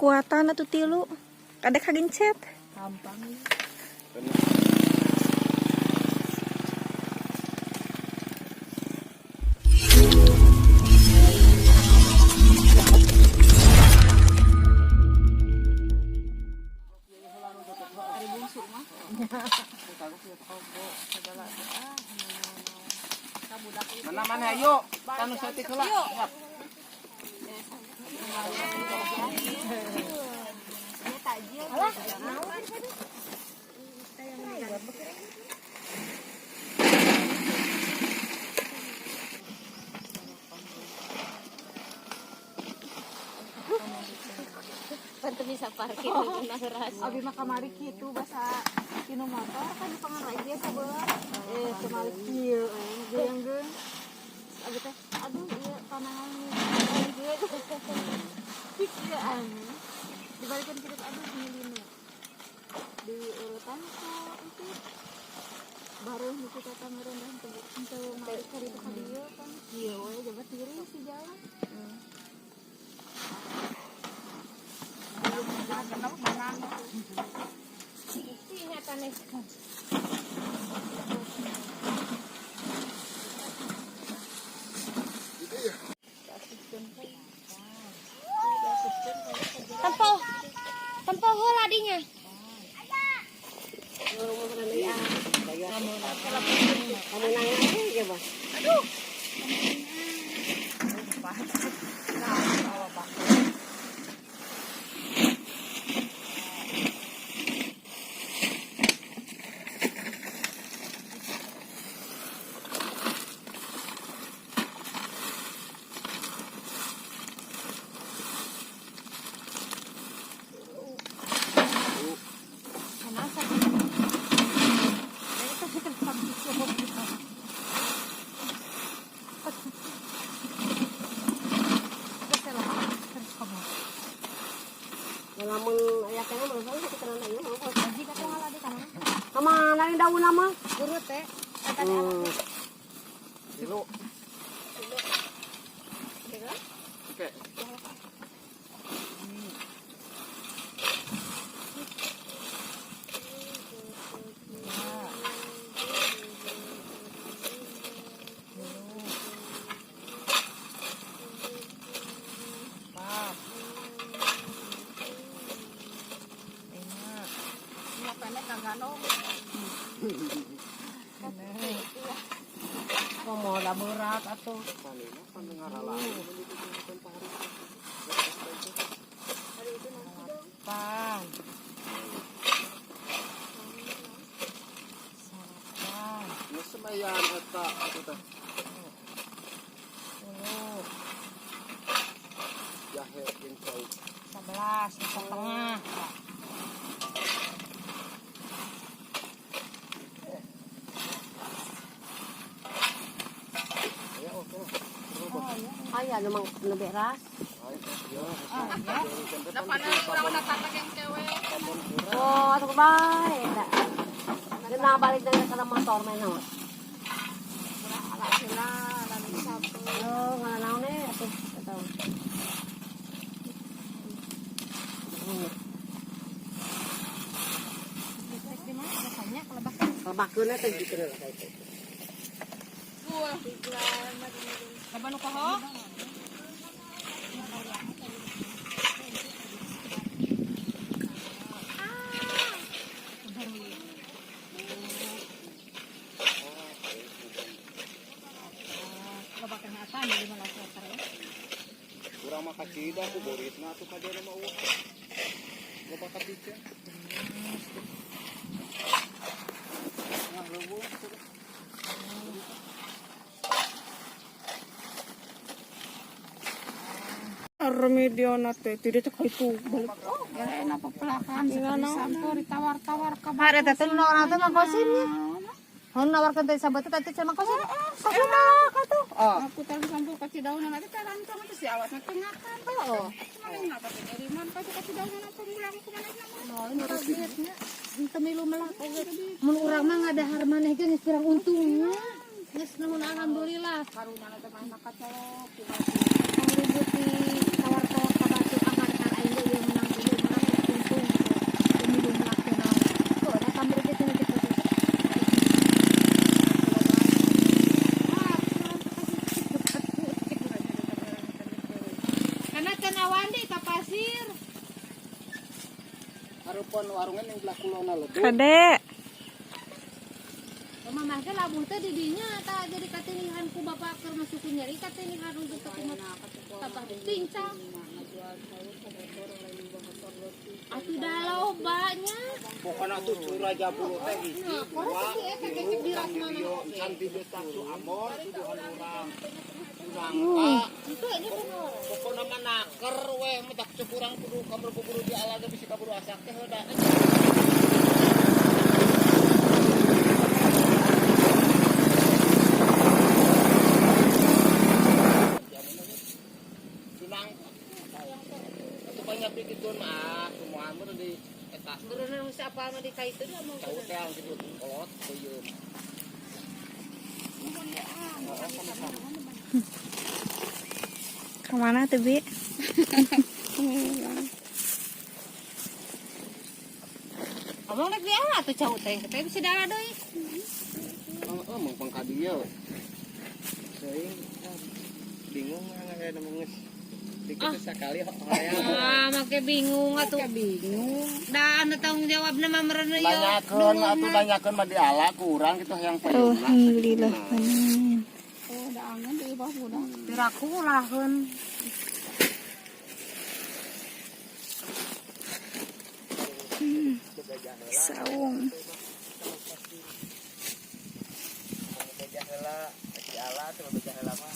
kekuatan atau tilu kadek kagencet gampang. Mana-mana yuk, kanu sate kula. Siap. Pantu bisa parkir lagi naras. Abi mah kamari kitu basa kinu motor kan di pangarai dia sabar. Kemari kieu geung-geung. Abi teh aduh ieu panahan ieu. Pikiran. Dibalikin kitu aduh milina. Di urutan itu baru nu kita tamaran dan untuk mari cari ka dieu kan. Ieu we jabat diri si jalan. Tempo heula dinya. Kamu nanya aja coba. Aduh. Lamun aya kana mah kan kita nanya ieu mah aji ka tengah lagi kana. Sama lain daun nama urut teh. Dulu. Oke. Mau lah berat atau Kanina pandengaran pan. Ini semayan eta atuh teh. Jahe jeung saus. 11 setengah. Ayah memang beras. Oh, atuh bae da. Geuna balik dari kana motor main naon. Oh, ngana naon atuh eta. Lebakeun teh gitu lah kayak itu. Kapan ukaho? Kurang mah kacida ku boritna atuh ka dia mah eueuh. Loba ka bica. Nah, leuweung. remedio nate tidak cek itu balik Ya enak pepelakan sekali sampur ditawar-tawar ke ada teh nu orang teh mangkosinnya Hon nawarkan teh sahabat teh cuma kosin kasuna katuh aku tadi sampur kasih daunan nanti telan sama si awat tengakan oh maling ngapa teh dari mana kasih daunan apa mulang kemana oh ini targetnya itu milu melah mun urang mah ngada harmaneh geus kurang untungnya geus namun alhamdulillah karuna teh mah makat colok ribu ti tawar-tawar ka batu angkat aing ge yang menang pon warungan yang belah kulona lho. Kade. Mama ke labuh teh di dinya tak jadi katinihan ku bapak keur masuk nyari katinihan untuk aku tambah cincang. Atuh dah lobanya. Pokona tuh curah jabulu teh hiji. Nah, kurang sih eta kecek di ras mana. Cantik betak su amor tuduhan urang. Itu aja bener. Pokona mah naker we medak cekurang kudu kamar buburu di alaga bisi kaburu asak teh heuda. Sunang. Atuh banyak dikitun mah semua mah di eta. Berenang siapa mah di kaitu dia mau. Tahu teh gitu kolot beuyeum. Kemana tuh, Bi? Abang rek di ala tuh cau teh, teh bisa dala deui. Mung pangka dieu. Seuing bingung aya mengeus. Dikit sakali hayang. Ah, make bingung atuh. Bingung. Da anu tanggung jawabna mah meureun ieu. Banyakeun mah diala ku urang kitu yang payuna. Alhamdulillah. Amin. Tiraku lahun. Saung. Bejah heula, diala teh bejah heula mah.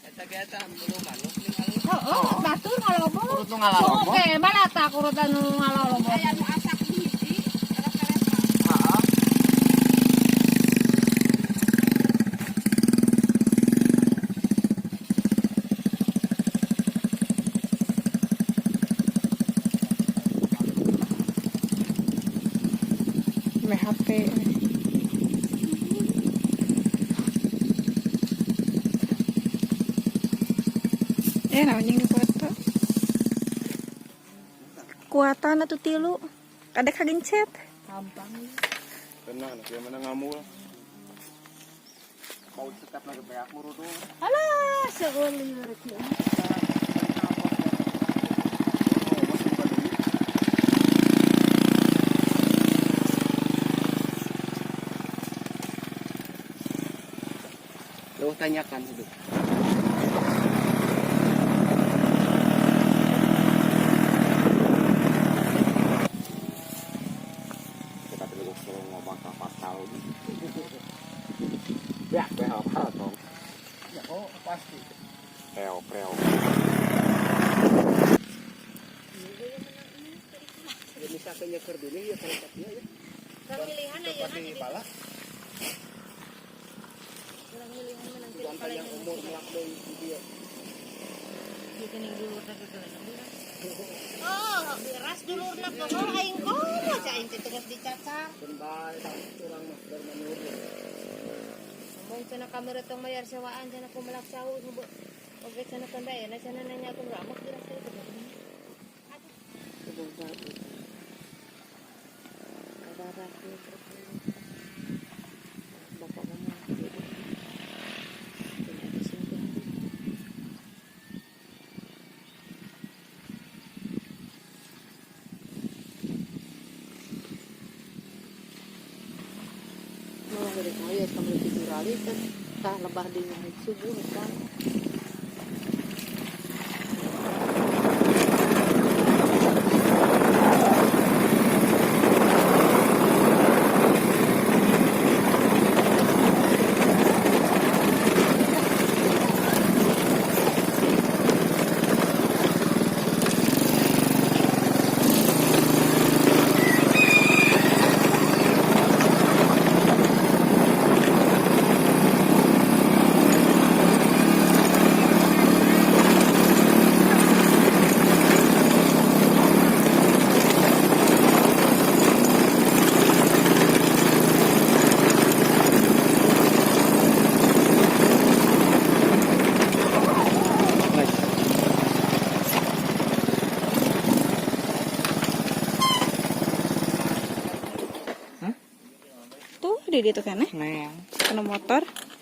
Eta ge eta belum manuk ning halus. Oh, batur ngalobo. Urut nu ngalalobo. Oke, balata urut anu ngalobo. Aya nu asak hiji, Heeh. HP. Namanya di foto. Kuatan atau tilu. Ada kagencet. Gampang. Tenang, kieu mana ngamul. Mau tetap na beak murudu. Alah, seuli rek ieu. Lu tanyakan dulu. Kita perlu ngomong apa tahu. Ya, apa dong? Ya, oh pasti. Preo. Ya misalkan nyeker dulu ya kalau tak dia ya. Pemilihan aja Pasti pala. pemilihan menanti Jangan yang umur melak deui dia. dikening dulu teh oh, beras dulurna pohon aing komo ca aing teh terus dicacar. Bentar, kurang mah bermanur. Ngomong cenah kamera tong mayar sewaan cenah kumelak sawu nu oge cenah kandayana cenah nanya aku ramak beras teh. Bapak ngomong dari saya sampai 7 kali tah lebah di subuh kan. Tuh, di itu kan Neng. kena motor.